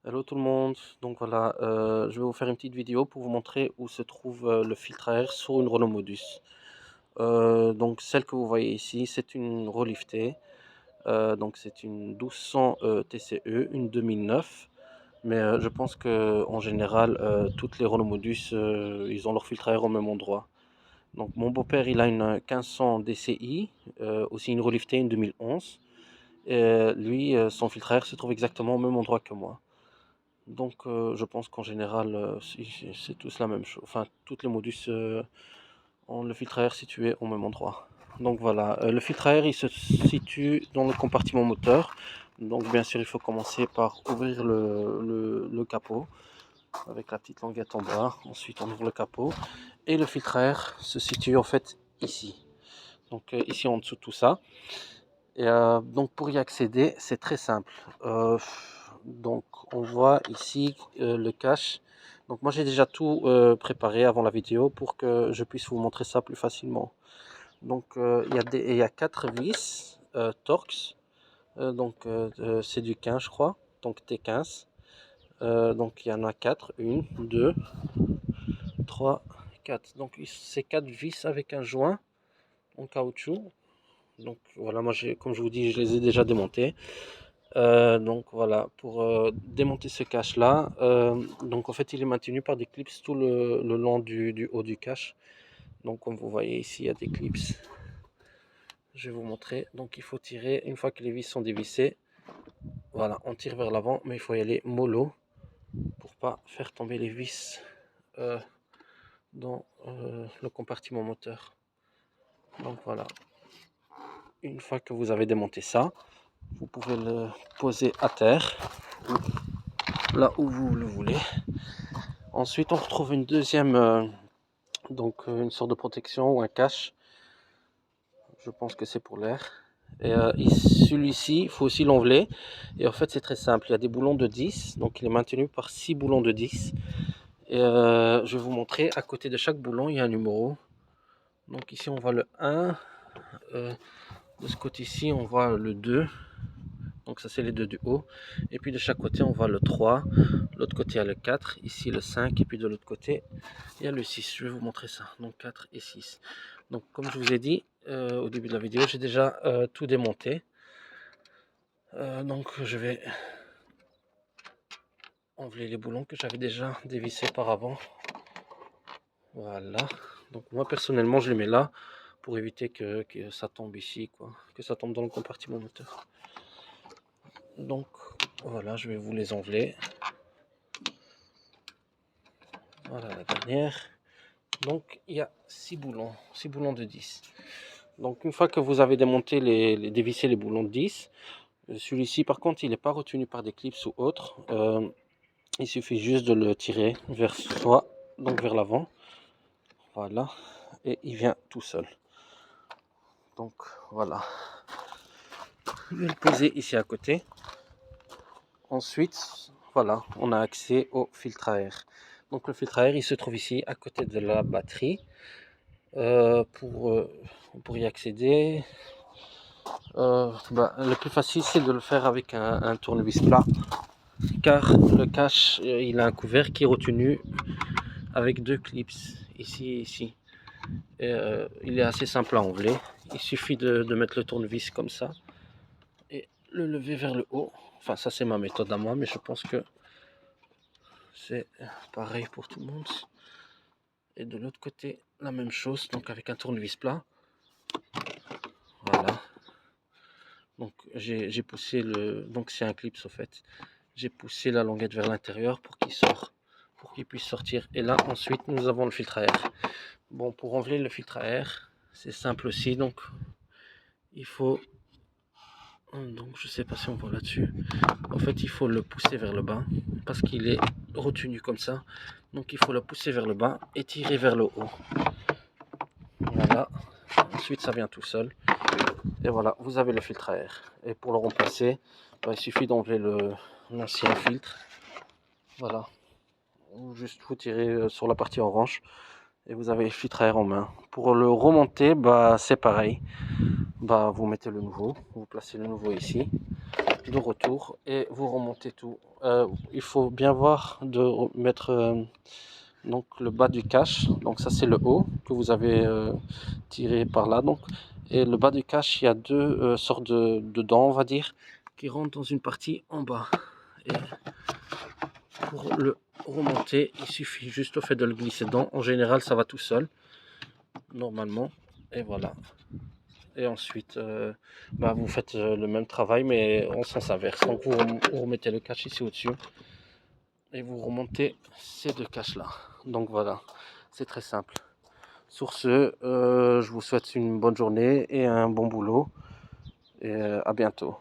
Hello tout le monde, donc voilà, je vais vous faire une petite vidéo pour vous montrer où se trouve le filtre à air sur une Renault Modus. Donc celle que vous voyez ici, c'est une reliftée, donc c'est une 1200 TCE, une 2009, mais je pense que en général, toutes les Renault Modus, ils ont leur filtre à air au même endroit. Donc mon beau-père, il a une 1500 DCI, aussi une reliftée, une 2011, et lui, son filtre à air se trouve exactement au même endroit que moi. Donc, je pense qu'en général, c'est tous la même chose. Enfin, toutes les modus ont le filtre à air situé au même endroit. Donc voilà, le filtre à air, il se situe dans le compartiment moteur. Donc bien sûr, il faut commencer par ouvrir le capot avec la petite languette en bas. Ensuite, on ouvre le capot et le filtre à air se situe en fait ici. Donc ici en dessous de tout ça. Et donc pour y accéder, c'est très simple. Donc on voit ici le cache. Donc moi j'ai déjà tout préparé avant la vidéo pour que je puisse vous montrer ça plus facilement. Donc il y a 4 vis Torx. C'est du 15 je crois. Donc T15. Donc il y en a 4. 1, 2, 3, 4. Donc c'est 4 vis avec un joint en caoutchouc. Donc voilà, moi comme je vous dis, je les ai déjà démontés. Donc voilà, pour démonter ce cache là, donc en fait il est maintenu par des clips tout le long du haut du cache. Donc comme vous voyez ici, il y a des clips. Je vais vous montrer. Donc il faut tirer, une fois que les vis sont dévissées, voilà, on tire vers l'avant, mais il faut y aller mollo pour pas faire tomber les vis dans le compartiment moteur. Donc voilà, une fois que vous avez démonté ça, vous pouvez le poser à terre, là où vous le voulez. Ensuite, on retrouve une deuxième, une sorte de protection ou un cache. Je pense que c'est pour l'air. Et celui-ci, il faut aussi l'enlever. Et en fait, c'est très simple. Il y a des boulons de 10. Donc, il est maintenu par 6 boulons de 10. Et je vais vous montrer. À côté de chaque boulon, il y a un numéro. Donc, ici, on voit le 1. De ce côté-ci, on voit le 2. Donc ça c'est les deux du haut. Et puis de chaque côté on voit le 3. L'autre côté il y a le 4. Ici le 5. Et puis de l'autre côté il y a le 6. Je vais vous montrer ça. Donc 4 et 6. Donc comme je vous ai dit au début de la vidéo, j'ai déjà tout démonté. Donc je vais enlever les boulons que j'avais déjà dévissés par avant. Voilà. Donc moi personnellement je les mets là pour éviter que ça tombe ici, quoi. Que ça tombe dans le compartiment moteur. Donc voilà, je vais vous les enlever. Voilà la dernière. Donc il y a 6 boulons de 10. Donc une fois que vous avez démonté dévissé les boulons de 10, celui-ci par contre il n'est pas retenu par des clips ou autres. Il suffit juste de le tirer vers soi, donc vers l'avant. Voilà. Et il vient tout seul. Donc voilà. Je vais le poser ici à côté. Ensuite, voilà, on a accès au filtre à air. Donc le filtre à air il se trouve ici à côté de la batterie. Pour y accéder, le plus facile c'est de le faire avec un tournevis plat, car le cache il a un couvercle qui est retenu avec deux clips ici et ici. Et, il est assez simple à enlever. Il suffit de mettre le tournevis comme ça et le lever vers le haut. Enfin ça c'est ma méthode à moi, mais je pense que c'est pareil pour tout le monde. Et de l'autre côté la même chose, donc avec un tournevis plat. Voilà. Donc j'ai poussé donc c'est un clip au fait. J'ai poussé la languette vers l'intérieur pour qu'il puisse sortir. Et là ensuite nous avons le filtre à air. Bon, pour enlever le filtre à air, c'est simple aussi. Donc il faut, donc je sais pas si on voit là-dessus. En fait il faut le pousser vers le bas parce qu'il est retenu comme ça. Donc il faut le pousser vers le bas et tirer vers le haut. Voilà. Ensuite ça vient tout seul. Et voilà, vous avez le filtre à air. Et pour le remplacer, il suffit d'enlever l'ancien filtre. Voilà. Ou juste vous tirez sur la partie orange et vous avez le filtre à air en main. Pour le remonter, c'est pareil. Vous mettez le nouveau, vous placez le nouveau ici. de retour et vous remontez tout. Il faut bien voir de mettre donc le bas du cache. Donc ça c'est le haut que vous avez tiré par là. Donc, et le bas du cache, il y a deux sortes de dents, on va dire, qui rentrent dans une partie en bas. Et pour le remonter, il suffit juste au fait de le glisser dedans. En général, ça va tout seul, normalement. Et voilà. Et ensuite, vous faites le même travail, mais en sens inverse. Donc, vous remettez le cache ici au-dessus et vous remontez ces deux caches-là. Donc voilà, c'est très simple. Sur ce, je vous souhaite une bonne journée et un bon boulot. Et à bientôt.